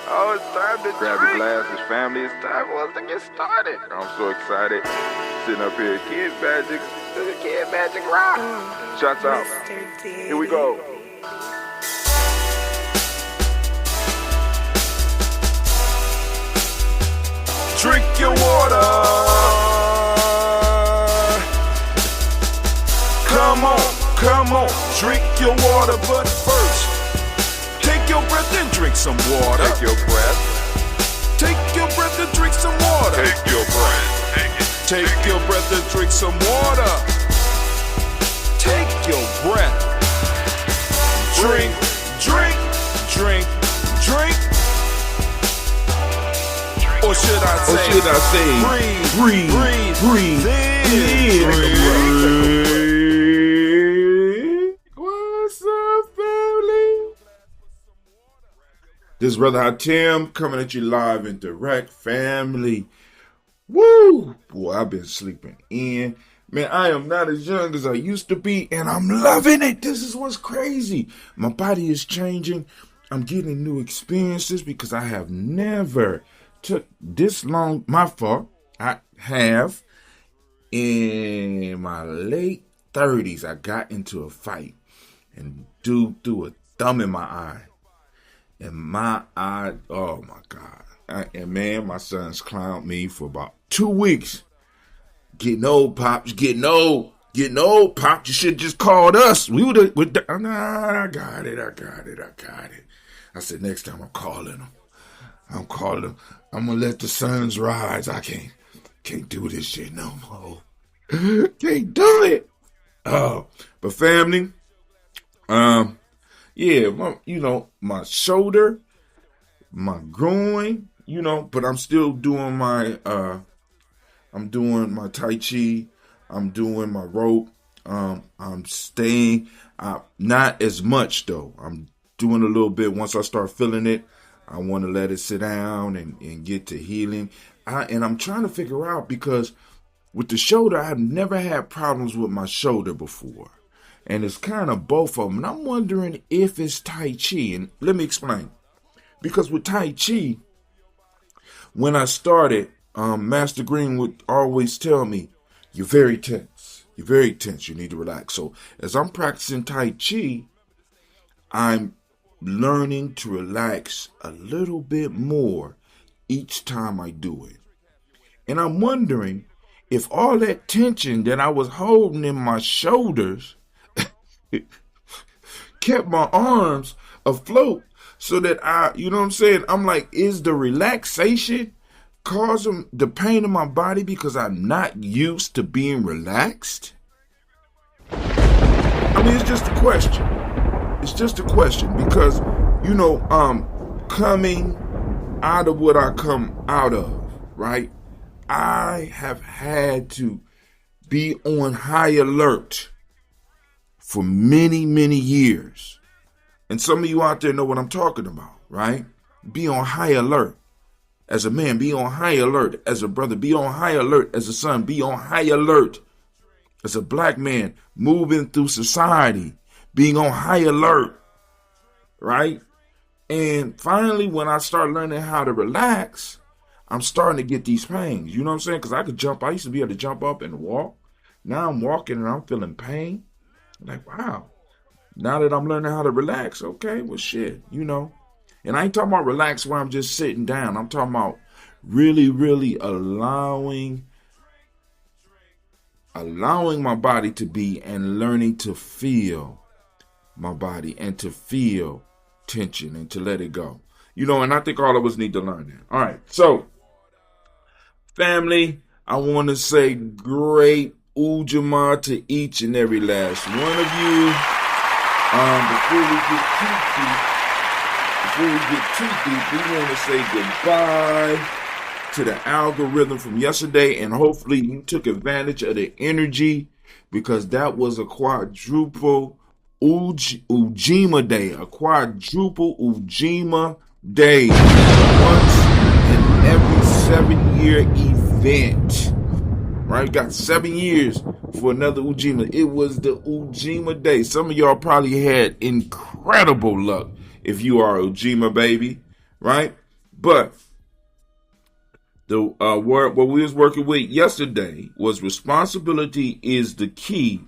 Oh, it's time to grab your glasses, family. It's time for us to get started. I'm so excited. Sitting up here, Kid Magic, Kid Magic Rock. Shots out. Here we go. Drink your water. Come on, drink your water, but first, take your breath and drink some water. Take your breath. Take your breath and drink some water. Take your breath. Take your breath and drink some water. Take your breath. Drink, drink, drink, drink. Or should I say, breathe in. What's up, family? This is Brother Hatim coming at you live and direct, family. Woo! Boy, I've been sleeping in. Man, I am not as young as I used to be, and I'm loving it. This is what's crazy. My body is changing. I'm getting new experiences because I have never took this long. My fault. I have. In my late 30s, I got into a fight, and dude threw a thumb in my eye. And my eye, oh my God. And man, my sons clowned me for about 2 weeks. Getting old, Pops, getting old, Pops. You should have just called us. We would have, nah, I got it. I said, next time I'm calling them. I'm going to let the sons rise. I can't do this shit no more. Can't do it. But family, yeah, my shoulder, my groin, but I'm still doing I'm doing my Tai Chi, I'm doing my rope, I'm staying, not as much though. I'm doing a little bit. Once I start feeling it, I want to let it sit down and get to healing. And I'm trying to figure out, because with the shoulder, I've never had problems with my shoulder before. And it's kind of both of them. And I'm wondering if it's Tai Chi. And let me explain. Because with Tai Chi, when I started, Master Green would always tell me, you're very tense. You're very tense. You need to relax. So as I'm practicing Tai Chi, I'm learning to relax a little bit more each time I do it. And I'm wondering if all that tension that I was holding in my shoulders kept my arms afloat, so that I'm like, is the relaxation causing the pain in my body because I'm not used to being relaxed? I mean, it's just a question. It's just a question because, coming out of what I come out of, right? I have had to be on high alert for many, many years. And some of you out there know what I'm talking about, right? Be on high alert. As a man, be on high alert. As a brother, be on high alert. As a son, be on high alert. As a black man, moving through society, being on high alert, right? And finally, when I start learning how to relax, I'm starting to get these pains. You know what I'm saying? Because I used to be able to jump up and walk. Now I'm walking and I'm feeling pain. I'm like, wow. Now that I'm learning how to relax, okay, well, shit, And I ain't talking about relax where I'm just sitting down. I'm talking about really, really allowing my body to be, and learning to feel my body and to feel tension and to let it go. And I think all of us need to learn that. All right, so family, I want to say great Gye-nyame to each and every last one of you. Before we get too deep, we want to say goodbye to the algorithm from yesterday, and hopefully you took advantage of the energy, because that was a quadruple Gye-nyame day, a quadruple Gye-nyame day, once in every 7-year event. Right, got 7 years for another Gye-nyame. It was the Gye-nyame day. Some of y'all probably had incredible luck if you are a Gye-nyame baby, right? But the word what we was working with yesterday was responsibility is the key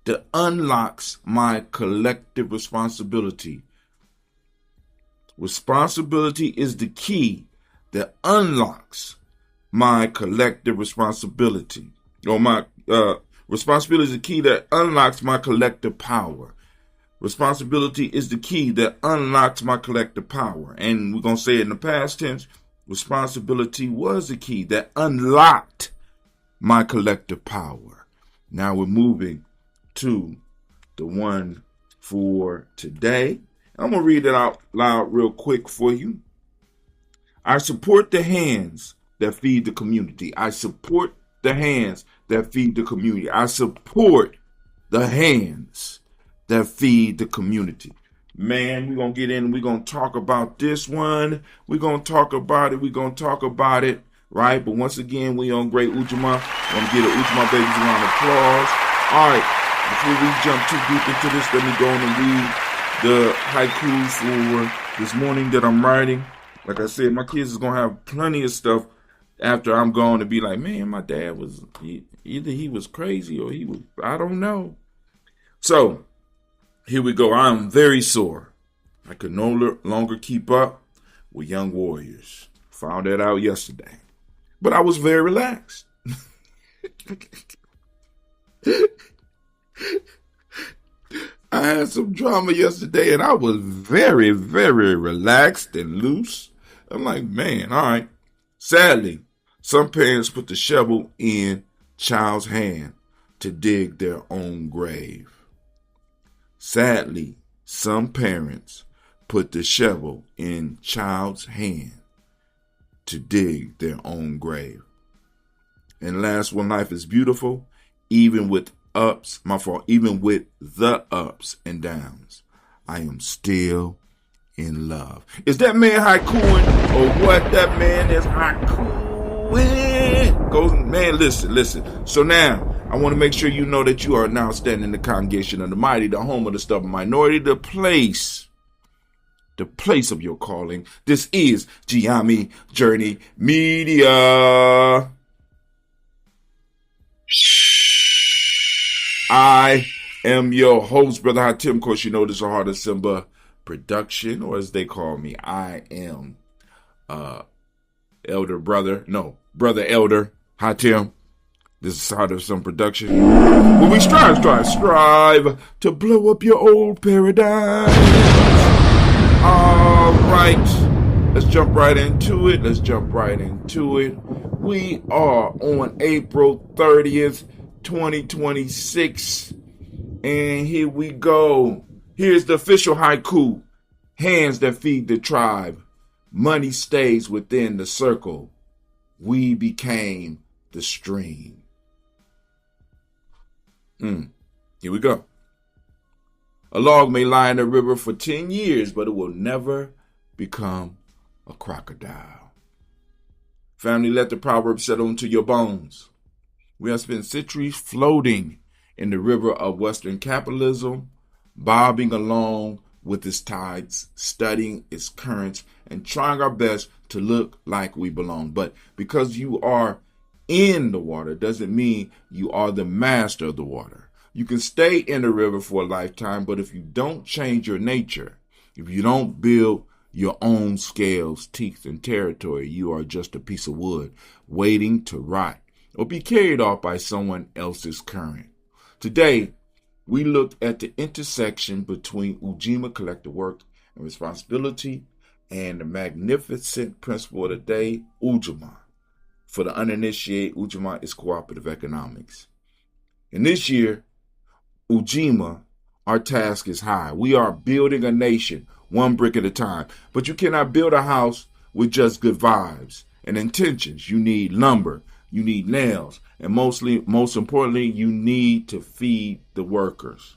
that unlocks my collective responsibility. Responsibility is the key that unlocks my collective responsibility. Or my responsibility is the key that unlocks my collective power. Responsibility is the key that unlocks my collective power. And we're going to say it in the past tense. Responsibility was the key that unlocked my collective power. Now we're moving to the one for today. I'm going to read it out loud real quick for you. I support the hands that feed the community. I support the hands that feed the community. I support the hands that feed the community. Man, we're going to get in. We're going to talk about this one. We're going to talk about it. Right? But once again, we on Great Gye-nyame. I'm going to get an Gye-nyame babies a round of applause. All right. Before we jump too deep into this, let me go on and read the haikus for this morning that I'm writing. Like I said, my kids is going to have plenty of stuff after I'm gone to be like, man, my dad was, either he was crazy or he was, I don't know. So, here we go. I am very sore. I could no longer keep up with young warriors. Found that out yesterday. But I was very relaxed. I had some drama yesterday and I was very, very relaxed and loose. I'm like, man, all right. Sadly, some parents put the shovel in child's hand to dig their own grave. Sadly, some parents put the shovel in child's hand to dig their own grave. And last one, life is beautiful, even with even with the ups and downs. I am still in love. Is that man haikuing or what? That man is haikuing. Go, man, listen. So now, I want to make sure you know that you are now standing in the congregation of the mighty, the home of the stubborn minority, the place of your calling. This is Gye-nyame Journey Media. I am your host, Brother Hatim. Of course, you know this is a Heart of Simba production, or as they call me, I am Brother Elder Hatim. This is Heart of Simba production. Where we strive to blow up your old paradigm. All right, let's jump right into it. We are on April 30th. 2026, and here we go. Here's the official haiku. Hands that feed the tribe. Money stays within the circle. We became the stream. Here we go. A log may lie in the river for 10 years, but it will never become a crocodile. Family, let the proverb settle into your bones. We have spent centuries floating in the river of Western capitalism, bobbing along with its tides, studying its currents, and trying our best to look like we belong. But because you are in the water doesn't mean you are the master of the water. You can stay in the river for a lifetime, but if you don't change your nature, if you don't build your own scales, teeth, and territory, you are just a piece of wood waiting to rot or be carried off by someone else's current. Today, we look at the intersection between Gye-nyame collective work and responsibility and the magnificent principle of the day, Gye-nyame. For the uninitiated, Gye-nyame is cooperative economics. And this year, Gye-nyame, our task is high. We are building a nation, one brick at a time. But you cannot build a house with just good vibes and intentions. You need lumber. You need nails, and most importantly, you need to feed the workers.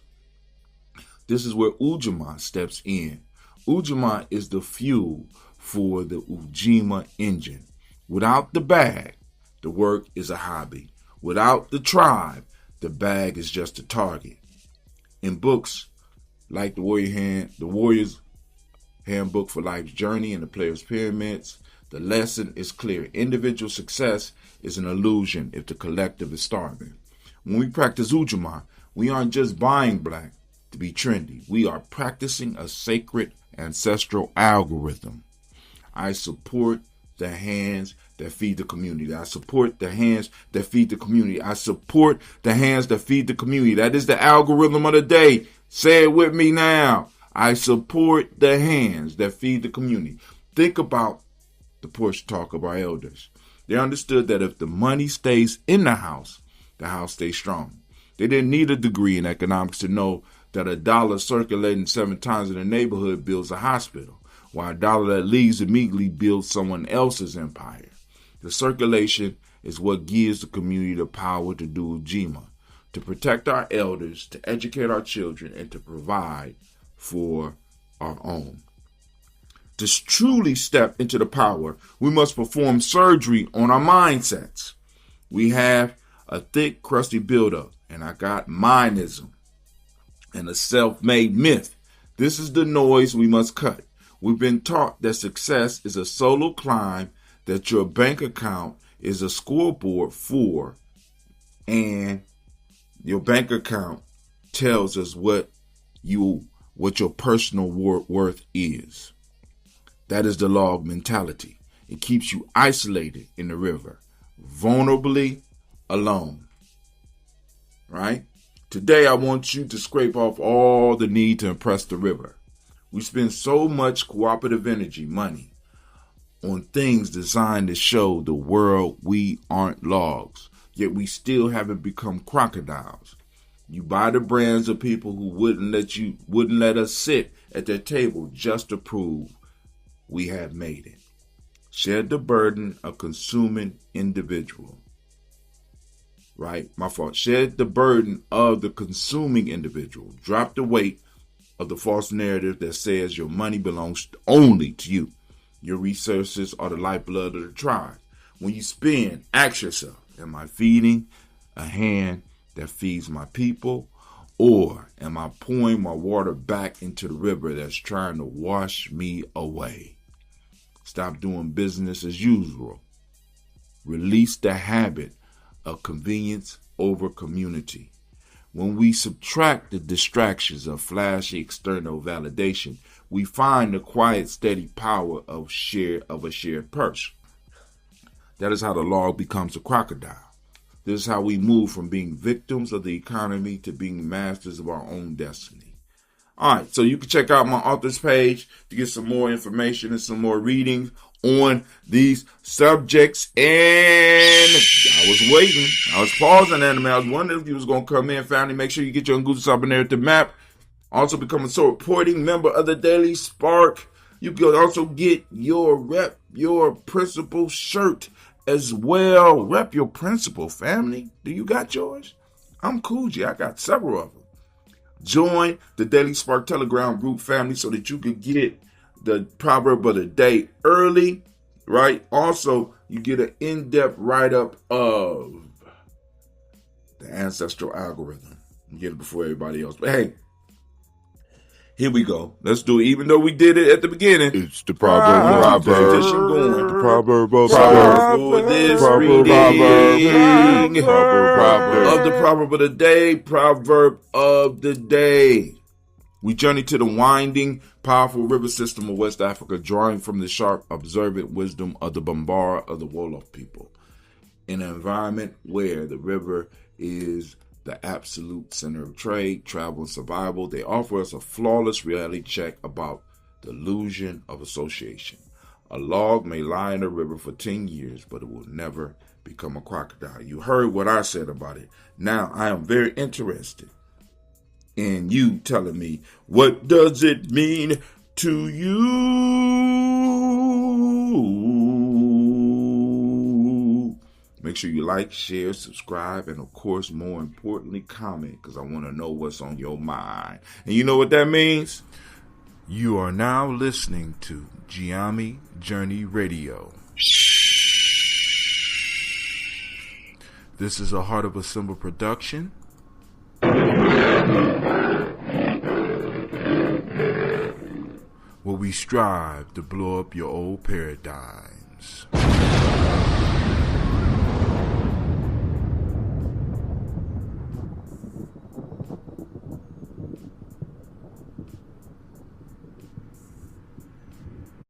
This is where Gye-nyame steps in. Gye-nyame is the fuel for the Gye-nyame engine. Without the bag, the work is a hobby. Without the tribe, the bag is just a target. In books like the Warrior's Handbook for Life's Journey and the Player's Pyramids, The lesson is clear. Individual success is an illusion if the collective is starving. When we practice Gye-nyame, we aren't just buying black to be trendy. We are practicing a sacred ancestral algorithm. I support the hands that feed the community. I support the hands that feed the community. I support the hands that feed the community. That is the algorithm of the day. Say it with me now. I support the hands that feed the community. Think about the porch talk of our elders. They understood that if the money stays in the house stays strong. They didn't need a degree in economics to know that a dollar circulating 7 times in the neighborhood builds a hospital, while a dollar that leaves immediately builds someone else's empire. The circulation is what gives the community the power to do Gye-nyame, to protect our elders, to educate our children, and to provide for our own. To truly step into the power, we must perform surgery on our mindsets. We have a thick, crusty buildup, and I got mineism and a self-made myth. This is the noise we must cut. We've been taught that success is a solo climb, that your bank account is a scoreboard for, and your bank account tells us what your personal worth is. That is the log mentality. It keeps you isolated in the river, vulnerably alone. Right? Today, I want you to scrape off all the need to impress the river. We spend so much cooperative energy, money, on things designed to show the world we aren't logs, yet we still haven't become crocodiles. You buy the brands of people who wouldn't let us sit at their table just to prove we have made it. Shed the burden of consuming individual. Right? My fault. Shed the burden of the consuming individual. Drop the weight of the false narrative that says your money belongs only to you. Your resources are the lifeblood of the tribe. When you spend, ask yourself, am I feeding a hand that feeds my people? Or am I pouring my water back into the river that's trying to wash me away? Stop doing business as usual. Release the habit of convenience over community. When we subtract the distractions of flashy external validation, we find the quiet, steady power of a shared purse. That is how the log becomes a crocodile. This is how we move from being victims of the economy to being masters of our own destiny. All right, so you can check out my author's page to get some more information and some more readings on these subjects. And I was waiting. I was pausing anime. I was wondering if you was going to come in, family. Make sure you get your Goose Up Narrative map. Also become a supporting member of the Daily Spark. You can also get your Rep Your Principal shirt as well. Rep Your Principal, family. Do you got yours? I'm Coogee. I got several of them. Join the Daily Spark Telegram group, family, so that you can get the proverb of the day early, right? Also, you get an in-depth write-up of the ancestral algorithm. You get it before everybody else. But hey, here we go. Let's do it. Even though we did it at the beginning. It's the proverb. The proverb of this reading of the proverb of the day. Proverb of the day. We journey to the winding, powerful river system of West Africa, drawing from the sharp, observant wisdom of the Bambara of the Wolof people. In an environment where the river is the absolute center of trade, travel, and survival, they offer us a flawless reality check about the illusion of association. A log may lie in the river for 10 years, but it will never become a crocodile. You heard what I said about it. Now, I am very interested in you telling me, what does it mean to you? Make sure you like, share, subscribe, and of course, more importantly, comment, because I want to know what's on your mind. And you know what that means? You are now listening to Gye-nyame Journey Radio. This is a Heart of a Symbol production. Where we strive to blow up your old paradigms. Peace.